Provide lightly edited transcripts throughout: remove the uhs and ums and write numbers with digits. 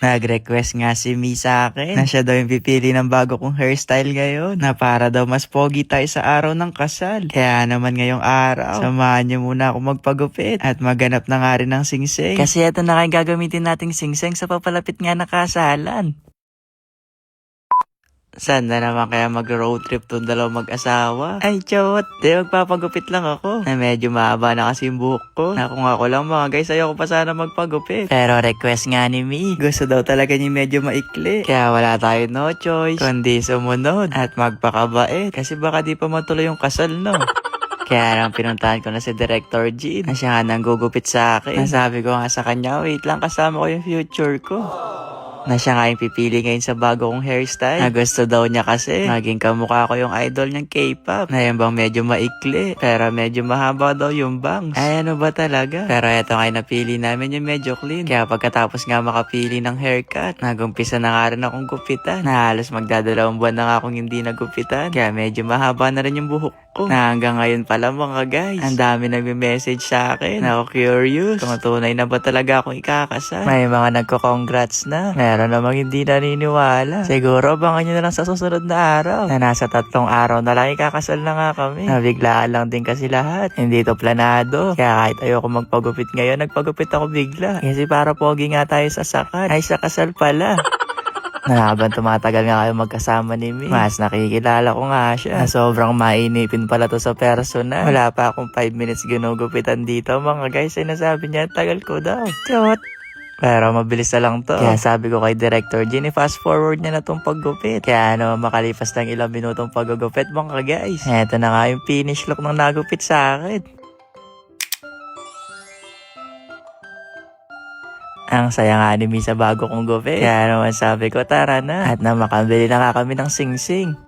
Nag-request nga si Mi sa akin na siya daw yung pipili ng bago kong hairstyle ngayon na para daw mas pogi tayo sa araw ng kasal. Kaya naman ngayong araw, samahan niyo muna ako magpagupit at maghanap na nga rin ng singsing. Kasi ito na kayo gagamitin nating singsing sa papalapit nga na kasalan. Saan na naman kaya mag-road trip tong dalawang mag-asawa? Ay, chawat, di magpapagupit lang ako. Na medyo mahaba na kasi yung buhok ko. Na kung ako lang mga guys, ayoko pa sana magpagupit. Pero request nga ni Mi. Gusto daw talaga niya medyo maikli. Kaya wala tayo no choice, kundi sumunod at magpakabait. Kasi baka di pa matuloy yung kasal, no? Kaya lang pinuntahan ko na si Director Jean na siya nga nang gugupit sa akin. Nasabi ko nga sa kanya, wait lang, kasama ko yung future ko. Na siya nga yung pipili ngayon sa bago kong hairstyle. Na gusto daw niya kasi maging kamukha ko yung idol niyang K-pop. Na yung bang medyo maikli, pero medyo mahaba daw yung bangs. Ay, ano ba talaga? Pero eto nga yung napili namin yung medyo clean. Kaya pagkatapos nga makapili ng haircut, nagumpisa na nga rin akong gupitan. Na halos magdadalawang buwan na nga akong hindi nagupitan. Kaya medyo mahaba na rin yung buhok ko. Na hanggang ngayon pala mga guys, ang dami nagme-message sa akin. Na ako curious kung tunay na ba talaga akong ikakasal. May mga nagko-congrats na. Meron namang hindi naniniwala. Siguro abangan nyo na lang sa susunod na araw. Na nasa 3 araw na lang ikakasal na nga kami. Nabiglaan lang din kasi lahat. Hindi to planado. Kaya kahit ayoko magpagupit ngayon, nagpagupit ako bigla. Kasi para pogi nga tayo sa sakat. Ay, sa kasal pala. Na habang tumatagal nga kayo magkasama ni Mi, mas nakikilala ko nga siya na sobrang mainipin pala to sa personal. Wala pa akong 5 minutes ginugupitan dito mga guys, ay nasabi niya tagal ko daw. Chot! Pero mabilis na lang to. Kaya sabi ko kay Director Jean, fast forward niya na tong paggupit. Kaya makalipas ng ilang minutong paggupit mga guys. Eto na nga yung finish look ng nagupit sa akin. Ang saya nga ni Mi sa bago kong gupit. Kaya naman sabi ko, tara na. At na makabili na nga kami ng singsing.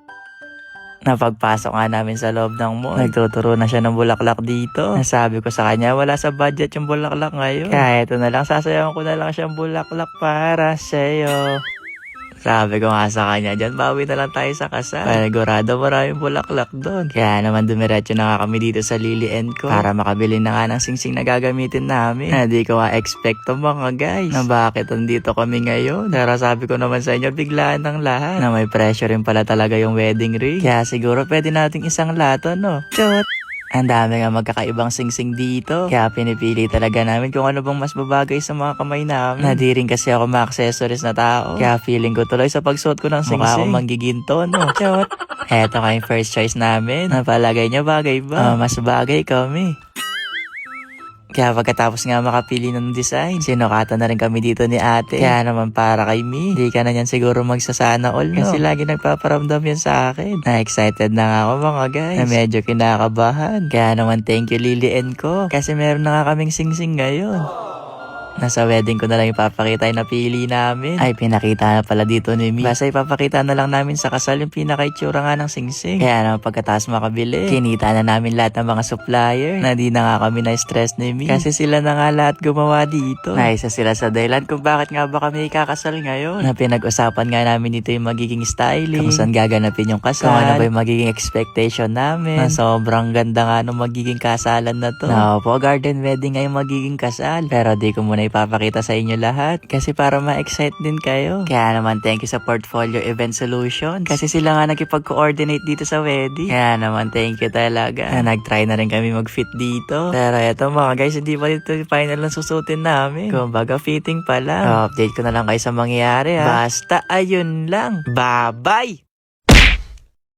Napagpasok nga namin sa loob ng mall, nagtuturo na siya ng bulaklak dito. Nasabi ko sa kanya, wala sa budget yung bulaklak ngayon. Kaya ito na lang, sasayawan ko na lang siyang bulaklak para sa'yo. Sabi ko nga sa kanya, dyan bawi na lang tayo sa kasal. Panigurado maraming bulaklak doon. Kaya naman dumiretso na nga kami dito sa Lily & Co. Para makabili na nga ng singsing na gagamitin namin. Na di ko expect to mga guys. Na bakit nandito kami ngayon. Pero sabi ko naman sa inyo, biglaan ng lahat. Na may pressure rin pala talaga yung wedding ring. Kaya siguro pwede nating isang lato, no? Chot! Ang dami nga magkakaibang singsing dito. Kaya pinipili talaga namin kung ano bang mas babagay sa mga kamay namin. Na di rin kasi ako ma-accessories na tao. Kaya feeling ko tuloy sa pagsuot ko ng singsing, mukha akong manggiginto, no? Chot! Eto nga yung first choice namin. Napalagay niya bagay ba? Mas bagay kami. Kaya pagkatapos nga makapili ng design, sinukatan na rin kami dito ni ate. Kaya naman para kay Mi, di ka na yan siguro magsasana all, no? Kasi lagi nagpaparamdam yan sa akin. Na-excited na nga ako mga guys. Na medyo kinakabahan. Kaya naman thank you Lily & Co. Kasi meron na nga kaming singsing ngayon. Nasa wedding ko na lang ipapakita yung napili namin. Ay, pinakita na pala dito ni Mi. Basta ipapakita na lang namin sa kasal yung pinaka-itsura nga ng singsing. Kaya naman pagkatapos makabili, kinita na namin lahat ng mga supplier. Na di na nga kami na-stress ni Mi. Kasi sila na nga lahat gumawa dito. Naisa sila sa dahilan kung bakit nga ba kami ikakasal ngayon. Na pinag-usapan nga namin dito yung magiging styling. Kung saan gaganapin yung kasal. Kung ano ba yung magiging expectation namin. Na sobrang ganda nga nung magiging kasalan na to. Na po, garden wedding nga yung magiging kasal. Pero di ko muna ipapakita sa inyo lahat kasi para ma-excite din kayo. Kaya naman thank you sa Portfolio Event Solutions kasi sila nga nakipag-coordinate dito sa wedding. Kaya naman thank you talaga. Nag-try na rin kami mag-fit dito. Pero eto mga guys, hindi pa dito yung final na susutin namin. Kumbaga fitting pa lang. Update ko na lang kayo sa mangyayari ha. Basta ayun lang. Bye-bye!